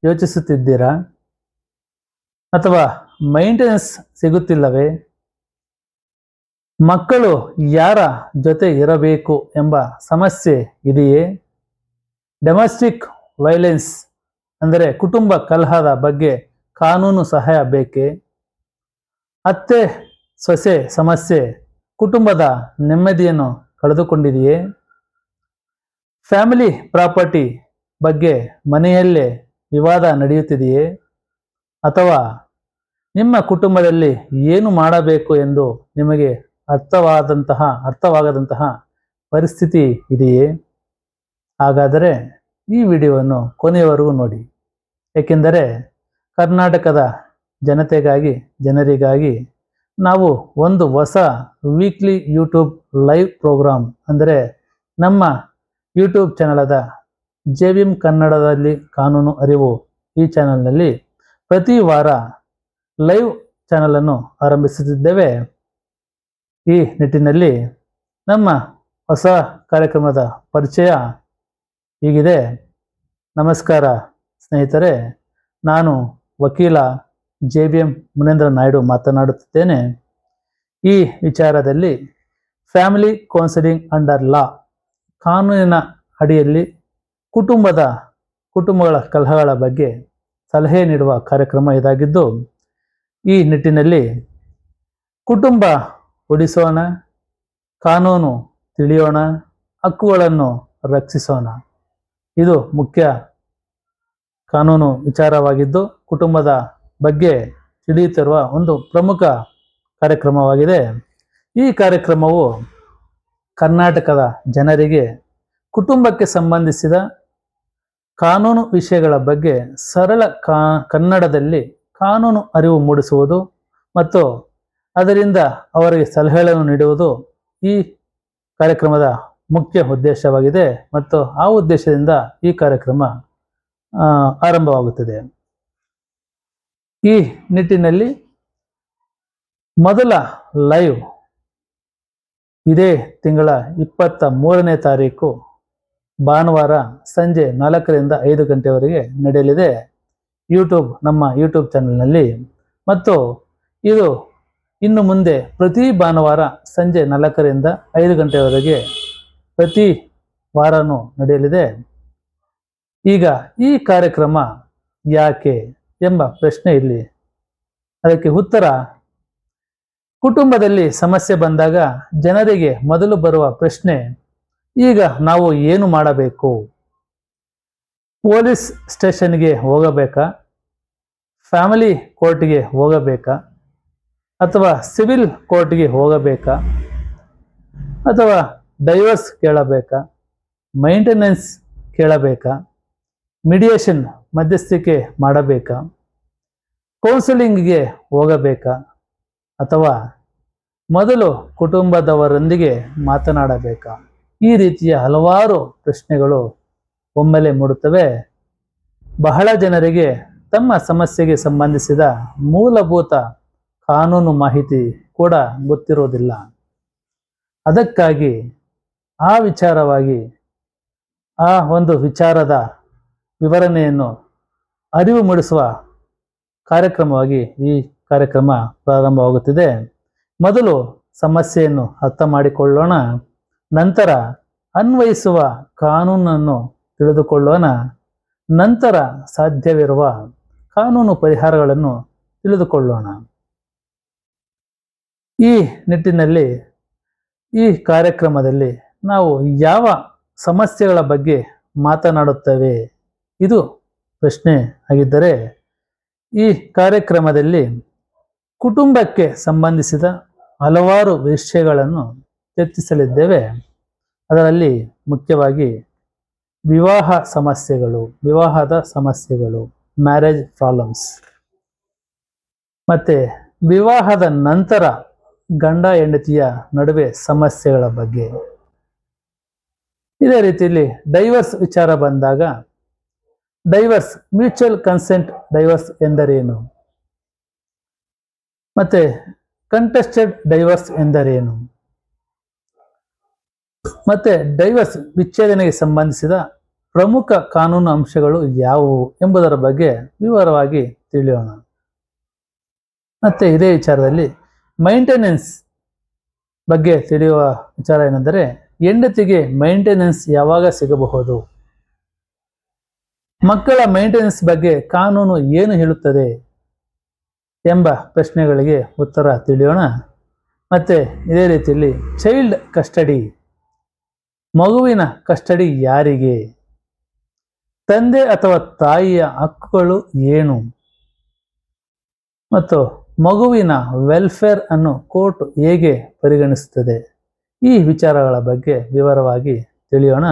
ಯೋಚಿಸುತ್ತಿದ್ದೀರಾ? ಅಥವಾ ಮೈಂಟೆನೆನ್ಸ್ ಸಿಗುತ್ತಿಲ್ಲವೇ? ಮಕ್ಕಳು ಯಾರ ಜೊತೆ ಇರಬೇಕು ಎಂಬ ಸಮಸ್ಯೆ ಇದೆಯೇ? ಡೊಮೆಸ್ಟಿಕ್ ವೈಲೆನ್ಸ್ ಅಂದರೆ ಕುಟುಂಬ ಕಲಹದ ಬಗ್ಗೆ ಕಾನೂನು ಸಹಾಯ ಬೇಕೇ? ಅತ್ತೆ ಸೊಸೆ ಸಮಸ್ಯೆ ಕುಟುಂಬದ ನೆಮ್ಮದಿಯನ್ನು ಕಳೆದುಕೊಂಡಿದೆಯೇ? ಫ್ಯಾಮಿಲಿ ಪ್ರಾಪರ್ಟಿ ಬಗ್ಗೆ ಮನೆಯಲ್ಲೇ ವಿವಾದ ನಡೆಯುತ್ತಿದೆಯೇ? ಅಥವಾ ನಿಮ್ಮ ಕುಟುಂಬದಲ್ಲಿ ಏನು ಮಾಡಬೇಕು ಎಂದು ನಿಮಗೆ ಅರ್ಥವಾಗದಂತಹ ಪರಿಸ್ಥಿತಿ ಇದೆಯೇ? ಹಾಗಾದರೆ ಈ ವಿಡಿಯೋವನ್ನು ಕೊನೆಯವರೆಗೂ ನೋಡಿ, ಏಕೆಂದರೆ ಕರ್ನಾಟಕದ ಜನರಿಗಾಗಿ ನಾವು ಒಂದು ಹೊಸ ವೀಕ್ಲಿ ಯೂಟ್ಯೂಬ್ ಲೈವ್ ಪ್ರೋಗ್ರಾಮ್ ಅಂದರೆ ನಮ್ಮ ಯೂಟ್ಯೂಬ್ ಚಾನಲಾದ JVM ಕನ್ನಡದಲ್ಲಿ ಕಾನೂನು ಅರಿವು ಈ ಚಾನಲ್ನಲ್ಲಿ ಪ್ರತಿ ವಾರ ಲೈವ್ ಚಾನಲನ್ನು ಆರಂಭಿಸುತ್ತಿದ್ದೇವೆ. ಈ ನಿಟ್ಟಿನಲ್ಲಿ ನಮ್ಮ ಹೊಸ ಕಾರ್ಯಕ್ರಮದ ಪರಿಚಯ ಹೀಗಿದೆ. ನಮಸ್ಕಾರ ಸ್ನೇಹಿತರೆ, ನಾನು ವಕೀಲ JVM ಮುನೇಂದ್ರ ನಾಯ್ಡು ಮಾತನಾಡುತ್ತಿದ್ದೇನೆ. ಈ ವಿಚಾರದಲ್ಲಿ ಫ್ಯಾಮಿಲಿ ಕೌನ್ಸಿಲಿಂಗ್ ಅಂಡರ್ ಲಾ ಕಾನೂನಿನ ಅಡಿಯಲ್ಲಿ ಕುಟುಂಬಗಳ ಕಲಹಗಳ ಬಗ್ಗೆ ಸಲಹೆ ನೀಡುವ ಕಾರ್ಯಕ್ರಮ ಇದಾಗಿದ್ದು, ಈ ನಿಟ್ಟಿನಲ್ಲಿ ಕುಟುಂಬ ಉಳಿಸೋಣ, ಕಾನೂನು ತಿಳಿಯೋಣ, ಹಕ್ಕುಗಳನ್ನು ರಕ್ಷಿಸೋಣ, ಇದು ಮುಖ್ಯ ಕಾನೂನು ವಿಚಾರವಾಗಿದ್ದು ಕುಟುಂಬದ ಬಗ್ಗೆ ತಿಳಿಯುತ್ತಿರುವ ಒಂದು ಪ್ರಮುಖ ಕಾರ್ಯಕ್ರಮವಾಗಿದೆ. ಈ ಕಾರ್ಯಕ್ರಮವು ಕರ್ನಾಟಕದ ಜನರಿಗೆ ಕುಟುಂಬಕ್ಕೆ ಸಂಬಂಧಿಸಿದ ಕಾನೂನು ವಿಷಯಗಳ ಬಗ್ಗೆ ಸರಳ ಕನ್ನಡದಲ್ಲಿ ಕಾನೂನು ಅರಿವು ಮೂಡಿಸುವುದು ಮತ್ತು ಅದರಿಂದ ಅವರಿಗೆ ಸಲಹೆಗಳನ್ನು ನೀಡುವುದು ಈ ಕಾರ್ಯಕ್ರಮದ ಮುಖ್ಯ ಉದ್ದೇಶವಾಗಿದೆ ಮತ್ತು ಆ ಉದ್ದೇಶದಿಂದ ಈ ಕಾರ್ಯಕ್ರಮ ಆರಂಭವಾಗುತ್ತದೆ. ಈ ನಿಟ್ಟಿನಲ್ಲಿ ಮೊದಲ ಲೈವ್ ಇದೇ ತಿಂಗಳ 23ನೇ ತಾರೀಕು ಭಾನುವಾರ ಸಂಜೆ 4ರಿಂದ 5 ಗಂಟೆವರೆಗೆ ನಡೆಯಲಿದೆ ನಮ್ಮ ಯೂಟ್ಯೂಬ್ ಚಾನಲ್ನಲ್ಲಿ. ಮತ್ತು ಇದು ಇನ್ನು ಮುಂದೆ ಪ್ರತಿ ಭಾನುವಾರ ಸಂಜೆ 4ರಿಂದ 5 ಗಂಟೆವರೆಗೆ ಪ್ರತಿ ವಾರನೂ ನಡೆಯಲಿದೆ. ಈಗ ಈ ಕಾರ್ಯಕ್ರಮ ಯಾಕೆ ಎಂಬ ಪ್ರಶ್ನೆ ಇಲ್ಲಿ. ಅದಕ್ಕೆ ಉತ್ತರ, ಕುಟುಂಬದಲ್ಲಿ ಸಮಸ್ಯೆ ಬಂದಾಗ ಜನರಿಗೆ ಮೊದಲು ಬರುವ ಪ್ರಶ್ನೆ, ಈಗ ನಾವು ಏನು ಮಾಡಬೇಕು? ಪೊಲೀಸ್ ಸ್ಟೇಷನ್ಗೆ ಹೋಗಬೇಕಾ? ಫ್ಯಾಮಿಲಿ ಕೋರ್ಟ್ಗೆ ಹೋಗಬೇಕಾ? ಅಥವಾ ಸಿವಿಲ್ ಕೋರ್ಟ್ಗೆ ಹೋಗಬೇಕಾ? ಅಥವಾ ಡೈವರ್ಸ್ ಕೇಳಬೇಕಾ? ಮೈಂಟೆನೆನ್ಸ್ ಕೇಳಬೇಕಾ? ಮೀಡಿಯೇಷನ್ ಮಧ್ಯಸ್ಥಿಕೆ ಮಾಡಬೇಕಾ? ಕೌನ್ಸಿಲಿಂಗ್ಗೆ ಹೋಗಬೇಕಾ? ಅಥವಾ ಮೊದಲು ಕುಟುಂಬದವರೊಂದಿಗೆ ಮಾತನಾಡಬೇಕಾ? ಈ ರೀತಿಯ ಹಲವಾರು ಪ್ರಶ್ನೆಗಳು ಒಮ್ಮೆಲೆ ಮೂಡುತ್ತವೆ. ಬಹಳ ಜನರಿಗೆ ತಮ್ಮ ಸಮಸ್ಯೆಗೆ ಸಂಬಂಧಿಸಿದ ಮೂಲಭೂತ ಕಾನೂನು ಮಾಹಿತಿ ಕೂಡ ಗೊತ್ತಿರೋದಿಲ್ಲ. ಅದಕ್ಕಾಗಿ ಆ ಒಂದು ವಿಚಾರದ ವಿವರಣೆಯನ್ನು ಅರಿವು ಮೂಡಿಸುವ ಕಾರ್ಯಕ್ರಮವಾಗಿ ಈ ಕಾರ್ಯಕ್ರಮ ಪ್ರಾರಂಭವಾಗುತ್ತಿದೆ. ಮೊದಲು ಸಮಸ್ಯೆಯನ್ನು ಅರ್ಥ ಮಾಡಿಕೊಳ್ಳೋಣ, ನಂತರ ಅನ್ವಯಿಸುವ ಕಾನೂನನ್ನು ತಿಳಿದುಕೊಳ್ಳೋಣ, ನಂತರ ಸಾಧ್ಯವಿರುವ ಕಾನೂನು ಪರಿಹಾರಗಳನ್ನು ತಿಳಿದುಕೊಳ್ಳೋಣ. ಈ ನಿಟ್ಟಿನಲ್ಲಿ ಈ ಕಾರ್ಯಕ್ರಮದಲ್ಲಿ ನಾವು ಯಾವ ಸಮಸ್ಯೆಗಳ ಬಗ್ಗೆ ಮಾತನಾಡುತ್ತೇವೆ, ಇದು ಪ್ರಶ್ನೆ ಆಗಿದ್ದರೆ, ಈ ಕಾರ್ಯಕ್ರಮದಲ್ಲಿ ಕುಟುಂಬಕ್ಕೆ ಸಂಬಂಧಿಸಿದ ಹಲವಾರು ವಿಷಯಗಳನ್ನು ಚರ್ಚಿಸಲಿದ್ದೇವೆ. ಅದರಲ್ಲಿ ಮುಖ್ಯವಾಗಿ ವಿವಾಹದ ಸಮಸ್ಯೆಗಳು, ಮ್ಯಾರೇಜ್ ಪ್ರಾಬ್ಲಮ್ಸ್, ಮತ್ತೆ ವಿವಾಹದ ನಂತರ ಗಂಡ ಹೆಂಡತಿಯ ನಡುವೆ ಸಮಸ್ಯೆಗಳ ಬಗ್ಗೆ. ಇದೇ ರೀತಿಯಲ್ಲಿ ಡೈವರ್ಸ್ ವಿಚಾರ ಬಂದಾಗ ಡೈವರ್ಸ್, ಮ್ಯೂಚುವಲ್ ಕನ್ಸೆಂಟ್ ಡೈವರ್ಸ್ ಎಂದರೇನು, ಮತ್ತೆ ಕಂಟೆಸ್ಟೆಡ್ ಡೈವರ್ಸ್ ಎಂದರೇನು, ಮತ್ತೆ ಡೈವರ್ಸ್ ವಿಚ್ಛೇದನೆಗೆ ಸಂಬಂಧಿಸಿದ ಪ್ರಮುಖ ಕಾನೂನು ಅಂಶಗಳು ಯಾವುವು ಎಂಬುದರ ಬಗ್ಗೆ ವಿವರವಾಗಿ ತಿಳಿಯೋಣ. ಮತ್ತೆ ಇದೇ ವಿಚಾರದಲ್ಲಿ ಮೈಂಟೆನೆನ್ಸ್ ಬಗ್ಗೆ ತಿಳಿಯುವ ವಿಚಾರ ಏನೆಂದರೆ, ಹೆಂಡತಿಗೆ ಮೈಂಟೆನೆನ್ಸ್ ಯಾವಾಗ ಸಿಗಬಹುದು, ಮಕ್ಕಳ ಮೈಂಟೆನೆನ್ಸ್ ಬಗ್ಗೆ ಕಾನೂನು ಏನು ಹೇಳುತ್ತದೆ ಎಂಬ ಪ್ರಶ್ನೆಗಳಿಗೆ ಉತ್ತರ ತಿಳಿಯೋಣ. ಮತ್ತೆ ಇದೇ ರೀತಿಯಲ್ಲಿ ಚೈಲ್ಡ್ ಕಸ್ಟಡಿ, ಮಗುವಿನ ಕಸ್ಟಡಿ ಯಾರಿಗೆ, ತಂದೆ ಅಥವಾ ತಾಯಿಯ ಹಕ್ಕುಗಳು ಏನು, ಮತ್ತು ಮಗುವಿನ ವೆಲ್ಫೇರ್ ಅನ್ನು ಕೋರ್ಟ್ ಹೇಗೆ ಪರಿಗಣಿಸುತ್ತದೆ, ಈ ವಿಚಾರಗಳ ಬಗ್ಗೆ ವಿವರವಾಗಿ ತಿಳಿಯೋಣ.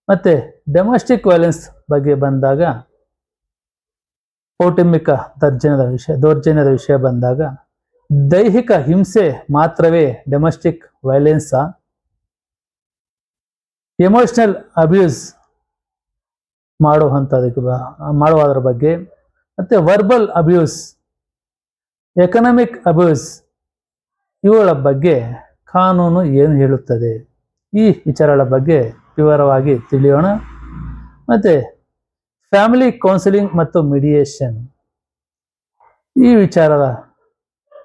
ಮತ್ತೆ ಡೊಮೆಸ್ಟಿಕ್ ವೈಲೆನ್ಸ್ ಬಗ್ಗೆ ಬಂದಾಗ, ಕೌಟುಂಬಿಕ ದೌರ್ಜನ್ಯದ ವಿಷಯ ಬಂದಾಗ, ದೈಹಿಕ ಹಿಂಸೆ ಮಾತ್ರವೇ ಡೊಮೆಸ್ಟಿಕ್ ವೈಲೆನ್ಸಾ, ಎಮೋಷನಲ್ ಅಬ್ಯೂಸ್ ಮಾಡುವುದರ ಬಗ್ಗೆ, ಮತ್ತೆ ವರ್ಬಲ್ ಅಬ್ಯೂಸ್, ಎಕನಾಮಿಕ್ ಅಬ್ಯೂಸ್, ಇವುಗಳ ಬಗ್ಗೆ ಕಾನೂನು ಏನು ಹೇಳುತ್ತದೆ, ಈ ವಿಚಾರಗಳ ಬಗ್ಗೆ ವಿವರವಾಗಿ ತಿಳಿಯೋಣ. ಮತ್ತೆ ಫ್ಯಾಮಿಲಿ ಕೌನ್ಸಿಲಿಂಗ್ ಮತ್ತು ಮಿಡಿಯೇಷನ್, ಈ ವಿಚಾರದ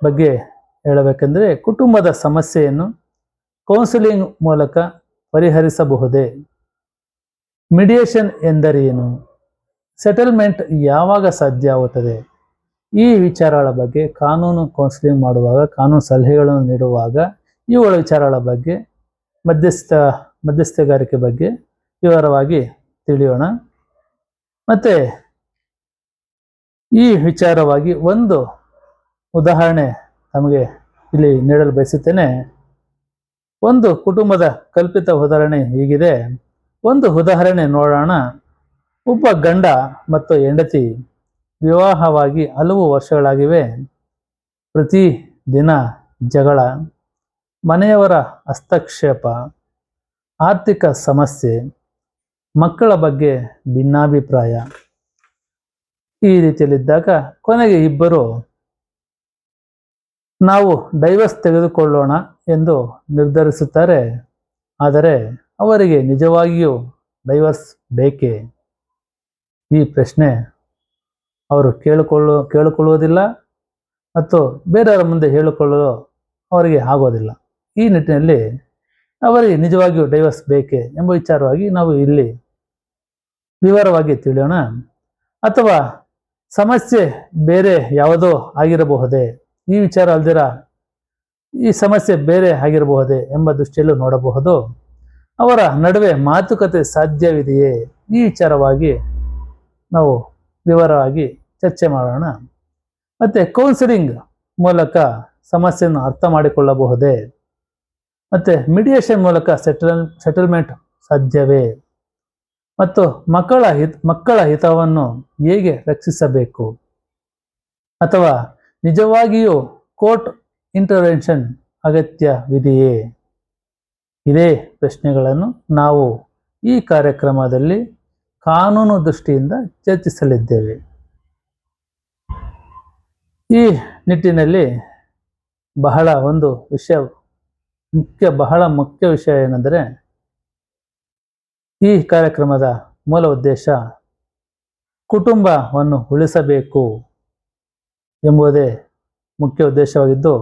ಬಗ್ಗೆ ಹೇಳಬೇಕೆಂದರೆ, ಕುಟುಂಬದ ಸಮಸ್ಯೆಯನ್ನು ಕೌನ್ಸಿಲಿಂಗ್ ಮೂಲಕ ಪರಿಹರಿಸಬಹುದೇ, ಮಿಡಿಯೇಷನ್ ಎಂದರೇನು, ಸೆಟಲ್ಮೆಂಟ್ ಯಾವಾಗ ಸಾಧ್ಯ ಆಗುತ್ತದೆ, ಈ ವಿಚಾರಗಳ ಬಗ್ಗೆ ಕಾನೂನು ಕೌನ್ಸಿಲಿಂಗ್ ಮಾಡುವಾಗ, ಕಾನೂನು ಸಲಹೆಗಳನ್ನು ನೀಡುವಾಗ ಇವುಗಳ ವಿಚಾರಗಳ ಬಗ್ಗೆ, ಮಧ್ಯಸ್ಥಗಾರಿಕೆ ಬಗ್ಗೆ ವಿವರವಾಗಿ ತಿಳಿಯೋಣ. ಮತ್ತೆ ಈ ವಿಚಾರವಾಗಿ ಒಂದು ಉದಾಹರಣೆ ನಮಗೆ ಇಲ್ಲಿ ನೀಡಲು ಬಯಸುತ್ತೇನೆ. ಒಂದು ಕುಟುಂಬದ ಕಲ್ಪಿತ ಉದಾಹರಣೆ ಹೀಗಿದೆ. ಒಂದು ಉದಾಹರಣೆ ನೋಡೋಣ. ಒಬ್ಬ ಗಂಡ ಮತ್ತು ಹೆಂಡತಿ ವಿವಾಹವಾಗಿ ಹಲವು ವರ್ಷಗಳಾಗಿವೆ. ಪ್ರತಿ ದಿನ ಜಗಳ, ಮನೆಯವರ ಹಸ್ತಕ್ಷೇಪ, ಆರ್ಥಿಕ ಸಮಸ್ಯೆ, ಮಕ್ಕಳ ಬಗ್ಗೆ ಭಿನ್ನಾಭಿಪ್ರಾಯ, ಈ ರೀತಿಯಲ್ಲಿದ್ದಾಗ ಕೊನೆಗೆ ಇಬ್ಬರು ನಾವು ಡೈವರ್ಸ್ ತೆಗೆದುಕೊಳ್ಳೋಣ ಎಂದು ನಿರ್ಧರಿಸುತ್ತಾರೆ. ಆದರೆ ಅವರಿಗೆ ನಿಜವಾಗಿಯೂ ಡೈವರ್ಸ್ ಬೇಕೇ, ಈ ಪ್ರಶ್ನೆ ಅವರು ಕೇಳಿಕೊಳ್ಳುವುದಿಲ್ಲ ಮತ್ತು ಬೇರೆಯವರ ಮುಂದೆ ಹೇಳಿಕೊಳ್ಳಲು ಅವರಿಗೆ ಆಗೋದಿಲ್ಲ. ಈ ನಿಟ್ಟಿನಲ್ಲಿ ಅವರಿಗೆ ನಿಜವಾಗಿಯೂ ಡೈವರ್ಸ್ ಬೇಕೇ ಎಂಬ ವಿಚಾರವಾಗಿ ನಾವು ಇಲ್ಲಿ ವಿವರವಾಗಿ ತಿಳಿಯೋಣ. ಅಥವಾ ಸಮಸ್ಯೆ ಬೇರೆ ಯಾವುದೋ ಆಗಿರಬಹುದೇ, ಈ ವಿಚಾರ ಅಲ್ದಿರ ಈ ಸಮಸ್ಯೆ ಬೇರೆ ಆಗಿರಬಹುದೇ ಎಂಬ ದೃಷ್ಟಿಯಲ್ಲೂ ನೋಡಬಹುದು. ಅವರ ನಡುವೆ ಮಾತುಕತೆ ಸಾಧ್ಯವಿದೆಯೇ, ಈ ವಿಚಾರವಾಗಿ ನಾವು ವಿವರವಾಗಿ ಚರ್ಚೆ ಮಾಡೋಣ. ಮತ್ತೆ ಕೌನ್ಸಿಲಿಂಗ್ ಮೂಲಕ ಸಮಸ್ಯೆಯನ್ನು ಅರ್ಥ ಮಾಡಿಕೊಳ್ಳಬಹುದೇ, ಮತ್ತೆ ಮಿಡಿಯೇಷನ್ ಮೂಲಕ ಸೆಟಲ್ಮೆಂಟ್ ಸಾಧ್ಯವೇ, ಮತ್ತು ಮಕ್ಕಳ ಹಿತವನ್ನು ಹೇಗೆ ರಕ್ಷಿಸಬೇಕು, ಅಥವಾ ನಿಜವಾಗಿಯೂ ಕೋರ್ಟ್ ಇಂಟರ್ವೆನ್ಷನ್ ಅಗತ್ಯವಿದೆಯೇ, ಇದೇ ಪ್ರಶ್ನೆಗಳನ್ನು ನಾವು ಈ ಕಾರ್ಯಕ್ರಮದಲ್ಲಿ ಕಾನೂನು ದೃಷ್ಟಿಯಿಂದ ಚರ್ಚಿಸಲಿದ್ದೇವೆ. ಈ ನಿಟ್ಟಿನಲ್ಲಿ ಬಹಳ ಮುಖ್ಯ ವಿಷಯ ಏನೆಂದರೆ, ಈ ಕಾರ್ಯಕ್ರಮದ ಮೂಲ ಉದ್ದೇಶ ಕುಟುಂಬವನ್ನು ಉಳಿಸಬೇಕು ಎಂಬುದೇ ಮುಖ್ಯ ಉದ್ದೇಶವಾಗಿದ್ದು,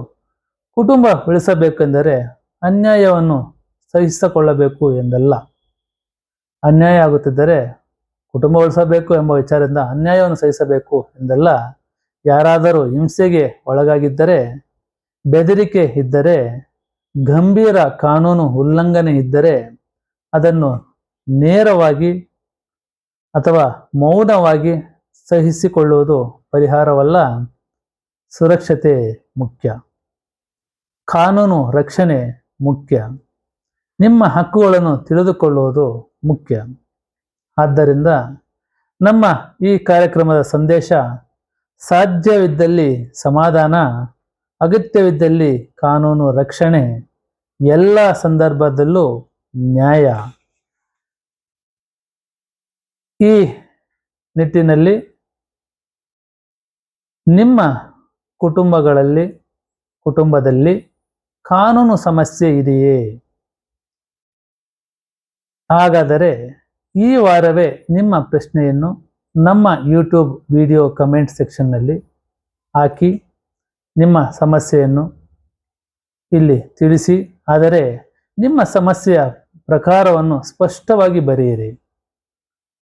ಕುಟುಂಬ ಉಳಿಸಬೇಕೆಂದರೆ ಅನ್ಯಾಯವನ್ನು ಸಹಿಸಿಕೊಳ್ಳಬೇಕು ಎಂದಲ್ಲ. ಅನ್ಯಾಯ ಆಗುತ್ತಿದ್ದರೆ ಕುಟುಂಬ ಉಳಿಸಬೇಕು ಎಂಬ ವಿಚಾರದಿಂದ ಅನ್ಯಾಯವನ್ನು ಸಹಿಸಬೇಕು ಎಂದಲ್ಲ. ಯಾರಾದರೂ ಹಿಂಸೆಗೆ ಒಳಗಾಗಿದ್ದರೆ, ಬೆದರಿಕೆ ಇದ್ದರೆ, ಗಂಭೀರ ಕಾನೂನು ಉಲ್ಲಂಘನೆ ಇದ್ದರೆ ಅದನ್ನು ನೇರವಾಗಿ ಅಥವಾ ಮೌನವಾಗಿ ಸಹಿಸಿಕೊಳ್ಳುವುದು ಪರಿಹಾರವಲ್ಲ. ಸುರಕ್ಷತೆ ಮುಖ್ಯ, ಕಾನೂನು ರಕ್ಷಣೆ ಮುಖ್ಯ, ನಿಮ್ಮ ಹಕ್ಕುಗಳನ್ನು ತಿಳಿದುಕೊಳ್ಳುವುದು ಮುಖ್ಯ. ಆದ್ದರಿಂದ ನಮ್ಮ ಈ ಕಾರ್ಯಕ್ರಮದ ಸಂದೇಶ ಸಾಧ್ಯವಿದ್ದಲ್ಲಿ ಸಮಾಧಾನ, ಅಗತ್ಯವಿದ್ದಲ್ಲಿ ಕಾನೂನು ರಕ್ಷಣೆ, ಎಲ್ಲ ಸಂದರ್ಭದಲ್ಲೂ ನ್ಯಾಯ. ಈ ನಿಟ್ಟಿನಲ್ಲಿ ನಿಮ್ಮ ಕುಟುಂಬದಲ್ಲಿ ಕಾನೂನು ಸಮಸ್ಯೆ ಇದೆಯೇ? ಹಾಗಾದರೆ ಈ ವಾರವೇ ನಿಮ್ಮ ಪ್ರಶ್ನೆಯನ್ನು ನಮ್ಮ ಯೂಟ್ಯೂಬ್ ವಿಡಿಯೋ ಕಮೆಂಟ್ ಸೆಕ್ಷನ್ನಲ್ಲಿ ಹಾಕಿ ನಿಮ್ಮ ಸಮಸ್ಯೆಯನ್ನು ಇಲ್ಲಿ ತಿಳಿಸಿ. ಆದರೆ ನಿಮ್ಮ ಸಮಸ್ಯೆಯ ಪ್ರಕಾರವನ್ನು ಸ್ಪಷ್ಟವಾಗಿ ಬರೆಯಿರಿ.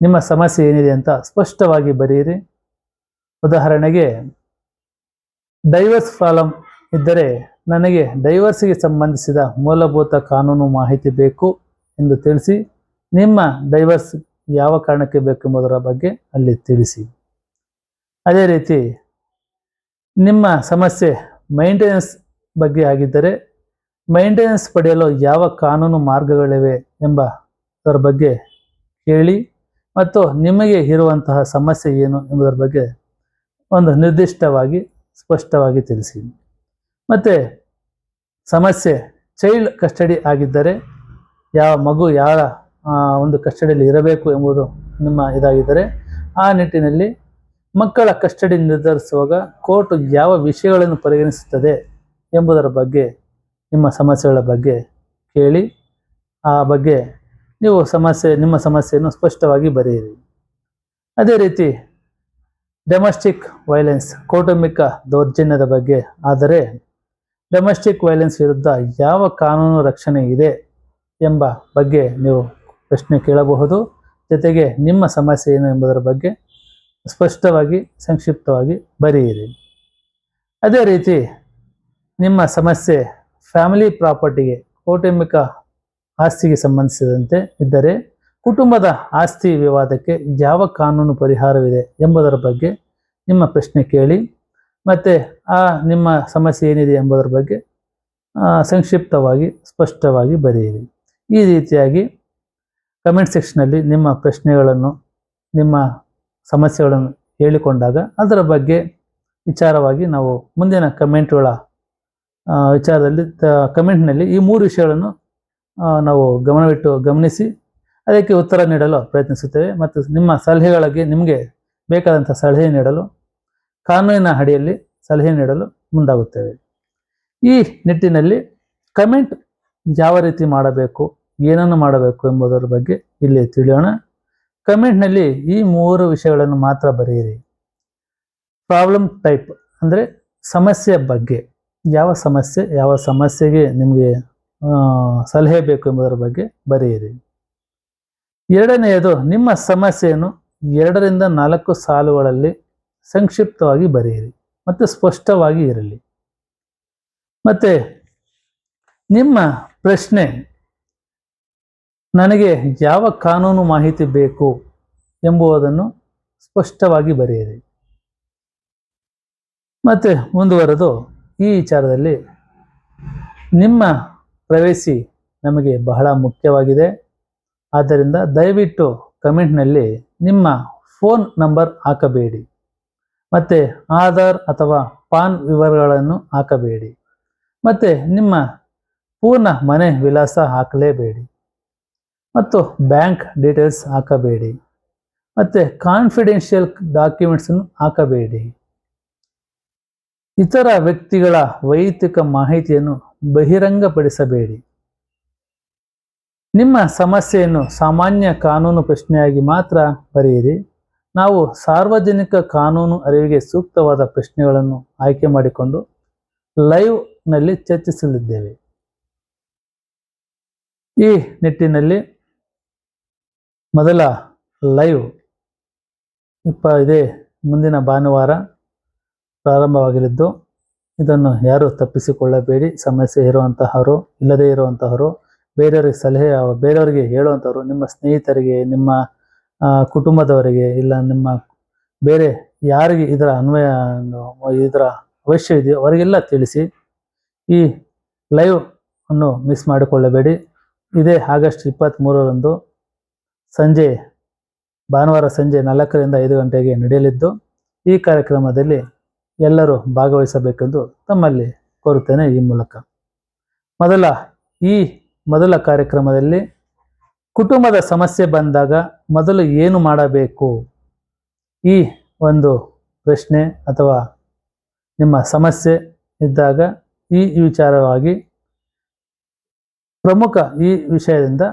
ನಿಮ್ಮ ಸಮಸ್ಯೆ ಏನಿದೆ ಅಂತ ಸ್ಪಷ್ಟವಾಗಿ ಬರೆಯಿರಿ. ಉದಾಹರಣೆಗೆ, ಡೈವರ್ಸ್ ಪ್ರಾಬ್ಲಮ್ ಇದ್ದರೆ ನನಗೆ ಡೈವರ್ಸ್ಗೆ ಸಂಬಂಧಿಸಿದ ಮೂಲಭೂತ ಕಾನೂನು ಮಾಹಿತಿ ಬೇಕು ಎಂದು ತಿಳಿಸಿ. ನಿಮ್ಮ ಡೈವರ್ಸ್ ಯಾವ ಕಾರಣಕ್ಕೆ ಬೇಕೆಂಬುದರ ಬಗ್ಗೆ ಅಲ್ಲಿ ತಿಳಿಸಿ. ಅದೇ ರೀತಿ ನಿಮ್ಮ ಸಮಸ್ಯೆ ಮೈಂಟೆನೆನ್ಸ್ ಬಗ್ಗೆ ಆಗಿದ್ದರೆ ಮೈಂಟೆನೆನ್ಸ್ ಪಡೆಯಲು ಯಾವ ಕಾನೂನು ಮಾರ್ಗಗಳಿವೆ ಎಂಬುದರ ಬಗ್ಗೆ ಕೇಳಿ ಮತ್ತು ನಿಮಗೆ ಇರುವಂತಹ ಸಮಸ್ಯೆ ಏನು ಎಂಬುದರ ಬಗ್ಗೆ ಒಂದು ನಿರ್ದಿಷ್ಟವಾಗಿ ಸ್ಪಷ್ಟವಾಗಿ ತಿಳಿಸಿ. ಮತ್ತು ಸಮಸ್ಯೆ ಚೈಲ್ಡ್ ಕಸ್ಟಡಿ ಆಗಿದ್ದರೆ ಯಾವ ಮಗು ಯಾರ ಒಂದು ಕಸ್ಟಡಿಯಲ್ಲಿ ಇರಬೇಕು ಎಂಬುದು ನಿಮ್ಮ ಇದಾಗಿದ್ದರೆ ಆ ನಿಟ್ಟಿನಲ್ಲಿ ಮಕ್ಕಳ ಕಸ್ಟಡಿ ನಿರ್ಧರಿಸುವಾಗ ಕೋರ್ಟ್ ಯಾವ ವಿಷಯಗಳನ್ನು ಪರಿಗಣಿಸುತ್ತದೆ ಎಂಬುದರ ಬಗ್ಗೆ ನಿಮ್ಮ ಸಮಸ್ಯೆಗಳ ಬಗ್ಗೆ ಕೇಳಿ ಆ ಬಗ್ಗೆ ನೀವು ನಿಮ್ಮ ಸಮಸ್ಯೆಯನ್ನು ಸ್ಪಷ್ಟವಾಗಿ ಬರೆಯಿರಿ. ಅದೇ ರೀತಿ ಡೊಮೆಸ್ಟಿಕ್ ವೈಲೆನ್ಸ್, ಕೌಟುಂಬಿಕ ದೌರ್ಜನ್ಯದ ಬಗ್ಗೆ ಆದರೆ ಡೊಮೆಸ್ಟಿಕ್ ವೈಲೆನ್ಸ್ ವಿರುದ್ಧ ಯಾವ ಕಾನೂನು ರಕ್ಷಣೆ ಇದೆ ಎಂಬ ಬಗ್ಗೆ ನೀವು ಪ್ರಶ್ನೆ ಕೇಳಬಹುದು. ಜೊತೆಗೆ ನಿಮ್ಮ ಸಮಸ್ಯೆ ಏನು ಎಂಬುದರ ಬಗ್ಗೆ ಸ್ಪಷ್ಟವಾಗಿ ಸಂಕ್ಷಿಪ್ತವಾಗಿ ಬರೆಯಿರಿ. ಅದೇ ರೀತಿ ನಿಮ್ಮ ಸಮಸ್ಯೆ ಫ್ಯಾಮಿಲಿ ಪ್ರಾಪರ್ಟಿಗೆ, ಕೌಟುಂಬಿಕ ಆಸ್ತಿಗೆ ಸಂಬಂಧಿಸಿದಂತೆ ಇದ್ದರೆ ಕುಟುಂಬದ ಆಸ್ತಿ ವಿವಾದಕ್ಕೆ ಯಾವ ಕಾನೂನು ಪರಿಹಾರವಿದೆ ಎಂಬುದರ ಬಗ್ಗೆ ನಿಮ್ಮ ಪ್ರಶ್ನೆ ಕೇಳಿ ಮತ್ತು ನಿಮ್ಮ ಸಮಸ್ಯೆ ಏನಿದೆ ಎಂಬುದರ ಬಗ್ಗೆ ಸಂಕ್ಷಿಪ್ತವಾಗಿ ಸ್ಪಷ್ಟವಾಗಿ ಬರೆಯಿರಿ. ಈ ರೀತಿಯಾಗಿ ಕಮೆಂಟ್ ಸೆಕ್ಷನಲ್ಲಿ ನಿಮ್ಮ ಪ್ರಶ್ನೆಗಳನ್ನು ನಿಮ್ಮ ಸಮಸ್ಯೆಗಳನ್ನು ಹೇಳಿಕೊಂಡಾಗ ಅದರ ಬಗ್ಗೆ ವಿಚಾರವಾಗಿ ನಾವು ಮುಂದಿನ ಕಮೆಂಟ್ಗಳ ವಿಚಾರದಲ್ಲಿ ಕಮೆಂಟ್ನಲ್ಲಿ ಈ 3 ವಿಷಯಗಳನ್ನು ನಾವು ಗಮನಿಸಿ ಅದಕ್ಕೆ ಉತ್ತರ ನೀಡಲು ಪ್ರಯತ್ನಿಸುತ್ತೇವೆ ಮತ್ತು ನಿಮ್ಮ ಸಲಹೆಗಳಿಗೆ ನಿಮಗೆ ಬೇಕಾದಂಥ ಸಲಹೆ ನೀಡಲು ಕಾನೂನಿನ ಅಡಿಯಲ್ಲಿ ಸಲಹೆ ನೀಡಲು ಮುಂದಾಗುತ್ತೇವೆ. ಈ ನಿಟ್ಟಿನಲ್ಲಿ ಕಮೆಂಟ್ ಯಾವ ರೀತಿ ಮಾಡಬೇಕು, ಏನನ್ನು ಮಾಡಬೇಕು ಎಂಬುದರ ಬಗ್ಗೆ ಇಲ್ಲಿ ತಿಳಿಯೋಣ. ಕಮೆಂಟ್ನಲ್ಲಿ ಈ 3 ವಿಷಯಗಳನ್ನು ಮಾತ್ರ ಬರೆಯಿರಿ. ಪ್ರಾಬ್ಲಮ್ ಟೈಪ್ ಅಂದರೆ ಸಮಸ್ಯೆ ಬಗ್ಗೆ, ಯಾವ ಸಮಸ್ಯೆಗೆ ನಿಮಗೆ ಸಲಹೆ ಬೇಕು ಎಂಬುದರ ಬಗ್ಗೆ ಬರೆಯಿರಿ. ಎರಡನೆಯದು, ನಿಮ್ಮ ಸಮಸ್ಯೆಯನ್ನು 2 ರಿಂದ 4 ಸಾಲುಗಳಲ್ಲಿ ಸಂಕ್ಷಿಪ್ತವಾಗಿ ಬರೆಯಿರಿ ಮತ್ತು ಸ್ಪಷ್ಟವಾಗಿ ಇರಲಿ. ಮತ್ತು ನಿಮ್ಮ ಪ್ರಶ್ನೆ, ನನಗೆ ಯಾವ ಕಾನೂನು ಮಾಹಿತಿ ಬೇಕು ಎಂಬುದನ್ನು ಸ್ಪಷ್ಟವಾಗಿ ಬರೆಯಿರಿ. ಮತ್ತು ಮುಂದುವರೆದು ಈ ವಿಚಾರದಲ್ಲಿ ನಿಮ್ಮ ಪ್ರೈವಸಿ ನಮಗೆ ಬಹಳ ಮುಖ್ಯವಾಗಿದೆ. ಆದ್ದರಿಂದ ದಯವಿಟ್ಟು ಕಮೆಂಟ್ನಲ್ಲಿ ನಿಮ್ಮ ಫೋನ್ ನಂಬರ್ ಹಾಕಬೇಡಿ ಮತ್ತು ಆಧಾರ್ ಅಥವಾ ಪಾನ್ ವಿವರಗಳನ್ನು ಹಾಕಬೇಡಿ ಮತ್ತು ನಿಮ್ಮ ಪೂರ್ಣ ಮನೆ ವಿಳಾಸ ಹಾಕಲೇಬೇಡಿ ಮತ್ತು ಬ್ಯಾಂಕ್ ಡೀಟೇಲ್ಸ್ ಹಾಕಬೇಡಿ ಮತ್ತು ಕಾನ್ಫಿಡೆನ್ಷಿಯಲ್ ಡಾಕ್ಯುಮೆಂಟ್ಸನ್ನು ಹಾಕಬೇಡಿ. ಇತರ ವ್ಯಕ್ತಿಗಳ ವೈಯಕ್ತಿಕ ಮಾಹಿತಿಯನ್ನು ಬಹಿರಂಗಪಡಿಸಬೇಡಿ. ನಿಮ್ಮ ಸಮಸ್ಯೆಯನ್ನು ಸಾಮಾನ್ಯ ಕಾನೂನು ಪ್ರಶ್ನೆಯಾಗಿ ಮಾತ್ರ ಬರೆಯಿರಿ. ನಾವು ಸಾರ್ವಜನಿಕ ಕಾನೂನು ಅರಿವಿಗೆ ಸೂಕ್ತವಾದ ಪ್ರಶ್ನೆಗಳನ್ನು ಆಯ್ಕೆ ಮಾಡಿಕೊಂಡು ಲೈವ್ನಲ್ಲಿ ಚರ್ಚಿಸಲಿದ್ದೇವೆ. ಈ ನಿಟ್ಟಿನಲ್ಲಿ ಮೊದಲ ಲೈವ್ ಇದೇ ಮುಂದಿನ ಭಾನುವಾರ ಪ್ರಾರಂಭವಾಗಲಿದ್ದು, ಇದನ್ನು ಯಾರು ತಪ್ಪಿಸಿಕೊಳ್ಳಬೇಡಿ. ಸಮಸ್ಯೆ ಇರುವಂತಹವರು, ಇಲ್ಲದೇ ಇರುವಂತಹವರು, ಬೇರೆಯವರಿಗೆ ಹೇಳುವಂಥವ್ರು, ನಿಮ್ಮ ಸ್ನೇಹಿತರಿಗೆ, ನಿಮ್ಮ ಕುಟುಂಬದವರಿಗೆ, ಇಲ್ಲ ನಿಮ್ಮ ಬೇರೆ ಯಾರಿಗೆ ಇದರ ಅವಶ್ಯವಿದೆಯೋ ಅವರಿಗೆಲ್ಲ ತಿಳಿಸಿ. ಈ ಲೈವ್ ಅನ್ನು ಮಿಸ್ ಮಾಡಿಕೊಳ್ಳಬೇಡಿ. ಇದೇ ಆಗಸ್ಟ್ 23ರಂದು ಭಾನುವಾರ ಸಂಜೆ 4 ರಿಂದ 5 ಗಂಟೆಗೆ ನಡೆಯಲಿದ್ದು, ಈ ಕಾರ್ಯಕ್ರಮದಲ್ಲಿ ಎಲ್ಲರೂ ಭಾಗವಹಿಸಬೇಕೆಂದು ತಮ್ಮಲ್ಲಿ ಕೋರುತ್ತೇನೆ. ಈ ಮೂಲಕ ಮೊದಲ ಕಾರ್ಯಕ್ರಮದಲ್ಲಿ ಕುಟುಂಬದ ಸಮಸ್ಯೆ ಬಂದಾಗ ಮೊದಲು ಏನು ಮಾಡಬೇಕು, ಈ ಒಂದು ಪ್ರಶ್ನೆ ಅಥವಾ ನಿಮ್ಮ ಸಮಸ್ಯೆ ಇದ್ದಾಗ ಈ ವಿಚಾರವಾಗಿ ಪ್ರಮುಖ ಈ ವಿಷಯದಿಂದ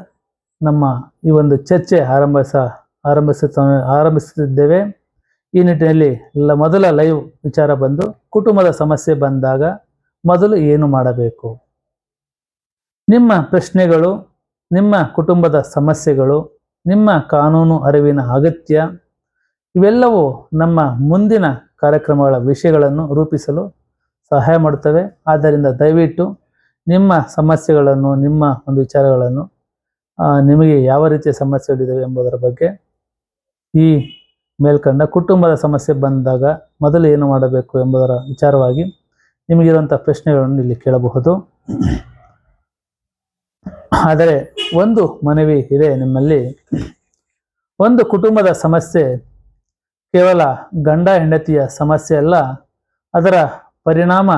ನಮ್ಮ ಈ ಒಂದು ಚರ್ಚೆ ಆರಂಭಿಸುತ್ತಿದ್ದೇವೆ. ಈ ನಿಟ್ಟಿನಲ್ಲಿ ಮೊದಲ ಲೈವ್ ವಿಚಾರ ಬಂದು ಕುಟುಂಬದ ಸಮಸ್ಯೆ ಬಂದಾಗ ಮೊದಲು ಏನು ಮಾಡಬೇಕು. ನಿಮ್ಮ ಪ್ರಶ್ನೆಗಳು, ನಿಮ್ಮ ಕುಟುಂಬದ ಸಮಸ್ಯೆಗಳು, ನಿಮ್ಮ ಕಾನೂನು ಅರಿವಿನ ಅಗತ್ಯ ಇವೆಲ್ಲವೂ ನಮ್ಮ ಮುಂದಿನ ಕಾರ್ಯಕ್ರಮಗಳ ವಿಷಯಗಳನ್ನು ರೂಪಿಸಲು ಸಹಾಯ ಮಾಡುತ್ತವೆ. ಆದ್ದರಿಂದ ದಯವಿಟ್ಟು ನಿಮ್ಮ ಸಮಸ್ಯೆಗಳನ್ನು, ನಿಮ್ಮ ಒಂದು ವಿಚಾರಗಳನ್ನು, ನಿಮಗೆ ಯಾವ ರೀತಿಯ ಸಮಸ್ಯೆಗಳಿದ್ದಾವೆ ಎಂಬುದರ ಬಗ್ಗೆ ಈ ಮೇಲ್ಕಂಡ ಕುಟುಂಬದ ಸಮಸ್ಯೆ ಬಂದಾಗ ಮೊದಲು ಏನು ಮಾಡಬೇಕು ಎಂಬುದರ ವಿಚಾರವಾಗಿ ನಿಮಗಿರುವಂಥ ಪ್ರಶ್ನೆಗಳನ್ನು ಇಲ್ಲಿ ಕೇಳಬಹುದು. ಆದರೆ ಒಂದು ಮನವಿ ಇದೆ ನಿಮ್ಮಲ್ಲಿ. ಒಂದು ಕುಟುಂಬದ ಸಮಸ್ಯೆ ಕೇವಲ ಗಂಡ ಹೆಂಡತಿಯ ಸಮಸ್ಯೆ ಅಲ್ಲ, ಅದರ ಪರಿಣಾಮ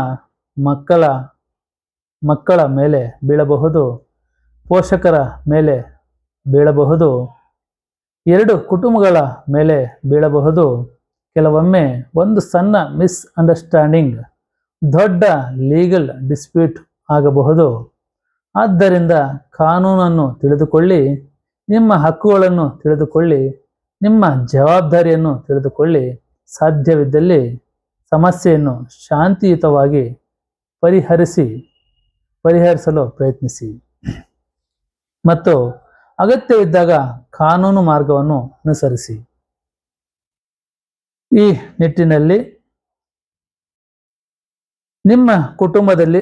ಮಕ್ಕಳ ಮೇಲೆ ಬೀಳಬಹುದು, ಪೋಷಕರ ಮೇಲೆ ಬೀಳಬಹುದು, ಎರಡು ಕುಟುಂಬಗಳ ಮೇಲೆ ಬೀಳಬಹುದು. ಕೆಲವೊಮ್ಮೆ ಒಂದು ಸಣ್ಣ ಮಿಸ್ಅಂಡರ್ಸ್ಟ್ಯಾಂಡಿಂಗ್ ದೊಡ್ಡ ಲೀಗಲ್ ಡಿಸ್ಪ್ಯೂಟ್ ಆಗಬಹುದು. ಆದ್ದರಿಂದ ಕಾನೂನನ್ನು ತಿಳಿದುಕೊಳ್ಳಿ, ನಿಮ್ಮ ಹಕ್ಕುಗಳನ್ನು ತಿಳಿದುಕೊಳ್ಳಿ, ನಿಮ್ಮ ಜವಾಬ್ದಾರಿಯನ್ನು ತಿಳಿದುಕೊಳ್ಳಿ. ಸಾಧ್ಯವಿದ್ದಲ್ಲಿ ಸಮಸ್ಯೆಯನ್ನು ಶಾಂತಿಯುತವಾಗಿ ಪರಿಹರಿಸಲು ಪ್ರಯತ್ನಿಸಿ ಮತ್ತು ಅಗತ್ಯವಿದ್ದಾಗ ಕಾನೂನು ಮಾರ್ಗವನ್ನು ಅನುಸರಿಸಿ. ಈ ನಿಟ್ಟಿನಲ್ಲಿ ನಿಮ್ಮ ಕುಟುಂಬದಲ್ಲಿ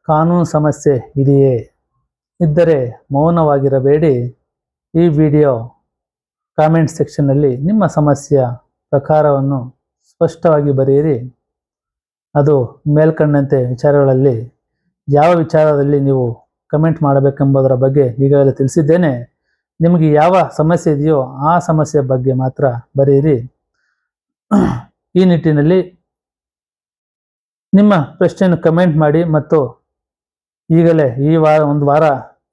ಕಾನೂನು ಸಮಸ್ಯೆ ಇದೆಯೇ? ಇದ್ದರೆ ಮೌನವಾಗಿರಬೇಡಿ. ಈ ವಿಡಿಯೋ ಕಾಮೆಂಟ್ ಸೆಕ್ಷನ್ನಲ್ಲಿ ನಿಮ್ಮ ಸಮಸ್ಯೆಯ ಪ್ರಕಾರವನ್ನು ಸ್ಪಷ್ಟವಾಗಿ ಬರೆಯಿರಿ. ಅದು ಮೇಲ್ಕಂಡಂತೆ ವಿಚಾರಗಳಲ್ಲಿ ಯಾವ ವಿಚಾರದಲ್ಲಿ ನೀವು ಕಮೆಂಟ್ ಮಾಡಬೇಕೆಂಬುದರ ಬಗ್ಗೆ ಈಗಾಗಲೇ ತಿಳಿಸಿದ್ದೇನೆ. ನಿಮಗೆ ಯಾವ ಸಮಸ್ಯೆ ಇದೆಯೋ ಆ ಸಮಸ್ಯೆಯ ಬಗ್ಗೆ ಮಾತ್ರ ಬರೆಯಿರಿ. ಈ ನಿಟ್ಟಿನಲ್ಲಿ ನಿಮ್ಮ ಪ್ರಶ್ನೆಯನ್ನು ಕಮೆಂಟ್ ಮಾಡಿ ಮತ್ತು ಈಗಲೇ ಒಂದು ವಾರ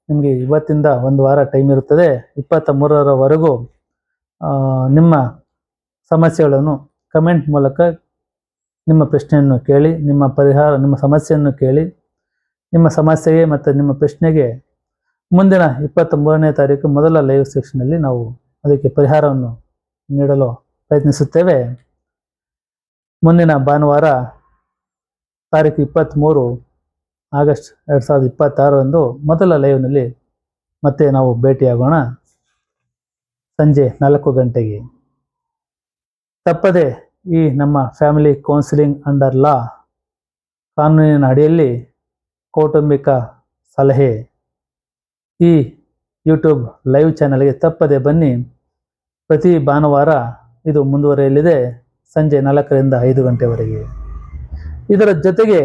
ನಿಮಗೆ ಇವತ್ತಿಂದ ಒಂದು ವಾರ ಟೈಮ್ ಇರುತ್ತದೆ. 23ರವರೆಗೂ ನಿಮ್ಮ ಸಮಸ್ಯೆಗಳನ್ನು ಕಮೆಂಟ್ ಮೂಲಕ ನಿಮ್ಮ ಪ್ರಶ್ನೆಯನ್ನು ಕೇಳಿ, ನಿಮ್ಮ ಸಮಸ್ಯೆಯನ್ನು ಕೇಳಿ, ನಿಮ್ಮ ಸಮಸ್ಯೆಗೆ ಮತ್ತು ನಿಮ್ಮ ಪ್ರಶ್ನೆಗೆ ಮುಂದಿನ 23ನೇ ತಾರೀಕು ಮೊದಲ ಲೈವ್ ಸೆಕ್ಷನಲ್ಲಿ ನಾವು ಅದಕ್ಕೆ ಪರಿಹಾರವನ್ನು ನೀಡಲು ಪ್ರಯತ್ನಿಸುತ್ತೇವೆ. ಮುಂದಿನ ಭಾನುವಾರ ತಾರೀಕು 23 ಆಗಸ್ಟ್ 2026ರಂದು ಮೊದಲ ಲೈವ್ನಲ್ಲಿ ಮತ್ತೆ ನಾವು ಭೇಟಿಯಾಗೋಣ ಸಂಜೆ 4 ಗಂಟೆಗೆ. ತಪ್ಪದೆ ಈ ನಮ್ಮ ಫ್ಯಾಮಿಲಿ ಕೌನ್ಸಿಲಿಂಗ್ ಅಂಡರ್ ಲಾ ಕಾನೂನಿನ ಅಡಿಯಲ್ಲಿ ಕೌಟುಂಬಿಕ ಸಲಹೆ ಈ ಯೂಟ್ಯೂಬ್ ಲೈವ್ ಚಾನಲ್ಗೆ ತಪ್ಪದೆ ಬನ್ನಿ. ಪ್ರತಿ ಭಾನುವಾರ ಇದು ಮುಂದುವರಿಯಲಿದೆ ಸಂಜೆ 4ರಿಂದ 5 ಗಂಟೆವರೆಗೆ. ಇದರ ಜೊತೆಗೆ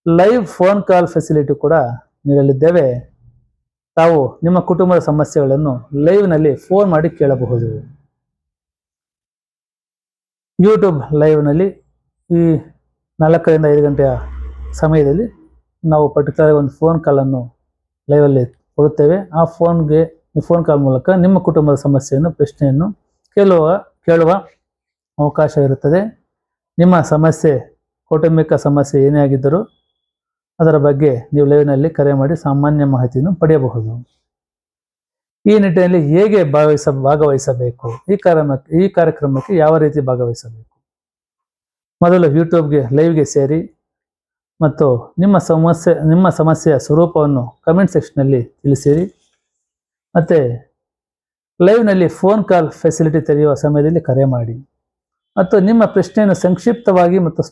ಲೈವ್ ಫೋನ್ ಕಾಲ್ ಫೆಸಿಲಿಟಿ ಕೂಡ ನೀಡಲಿದ್ದೇವೆ. ತಾವು ನಿಮ್ಮ ಕುಟುಂಬದ ಸಮಸ್ಯೆಗಳನ್ನು ಲೈವ್ನಲ್ಲಿ ಫೋನ್ ಮಾಡಿ ಕೇಳಬಹುದು. ಯೂಟ್ಯೂಬ್ ಲೈವ್ನಲ್ಲಿ ಈ 4ರಿಂದ 5 ಗಂಟೆಯ ಸಮಯದಲ್ಲಿ ನಾವು ಪರ್ಟಿಕ್ಯುಲರ್ ಒಂದು ಫೋನ್ ಕಾಲನ್ನು ಲೈವಲ್ಲಿ ಕೊಡುತ್ತೇವೆ. ಆ ಫೋನ್ ಕಾಲ್ ಮೂಲಕ ನಿಮ್ಮ ಕುಟುಂಬದ ಸಮಸ್ಯೆಯನ್ನು, ಪ್ರಶ್ನೆಯನ್ನು ಕೇಳುವ ಅವಕಾಶ ಇರುತ್ತದೆ. ನಿಮ್ಮ ಸಮಸ್ಯೆ, ಕೌಟುಂಬಿಕ ಸಮಸ್ಯೆ ಏನೇ ಆಗಿದ್ದರೂ ಅದರ ಬಗ್ಗೆ ನೀವು ಲೈವ್ನಲ್ಲಿ ಕರೆ ಮಾಡಿ ಸಾಮಾನ್ಯ ಮಾಹಿತಿಯನ್ನು ಪಡೆಯಬಹುದು. ಈ ನಿಟ್ಟಿನಲ್ಲಿ ಹೇಗೆ ಭಾಗವಹಿಸಬೇಕು, ಈ ಕಾರ್ಯಕ್ರಮಕ್ಕೆ ಯಾವ ರೀತಿ ಭಾಗವಹಿಸಬೇಕು? ಮೊದಲು ಯೂಟ್ಯೂಬ್ಗೆ ಲೈವ್ಗೆ ಸೇರಿ ಮತ್ತು ನಿಮ್ಮ ಸಮಸ್ಯೆಯ ಸ್ವರೂಪವನ್ನು ಕಮೆಂಟ್ ಸೆಕ್ಷನ್ನಲ್ಲಿ ತಿಳಿಸಿರಿ. ಮತ್ತು ಲೈವ್ನಲ್ಲಿ ಫೋನ್ ಕಾಲ್ ಫೆಸಿಲಿಟಿ ತೆರೆಯುವ ಸಮಯದಲ್ಲಿ ಕರೆ ಮಾಡಿ ಮತ್ತು ನಿಮ್ಮ ಪ್ರಶ್ನೆಯನ್ನು ಸಂಕ್ಷಿಪ್ತವಾಗಿ ಮತ್ತು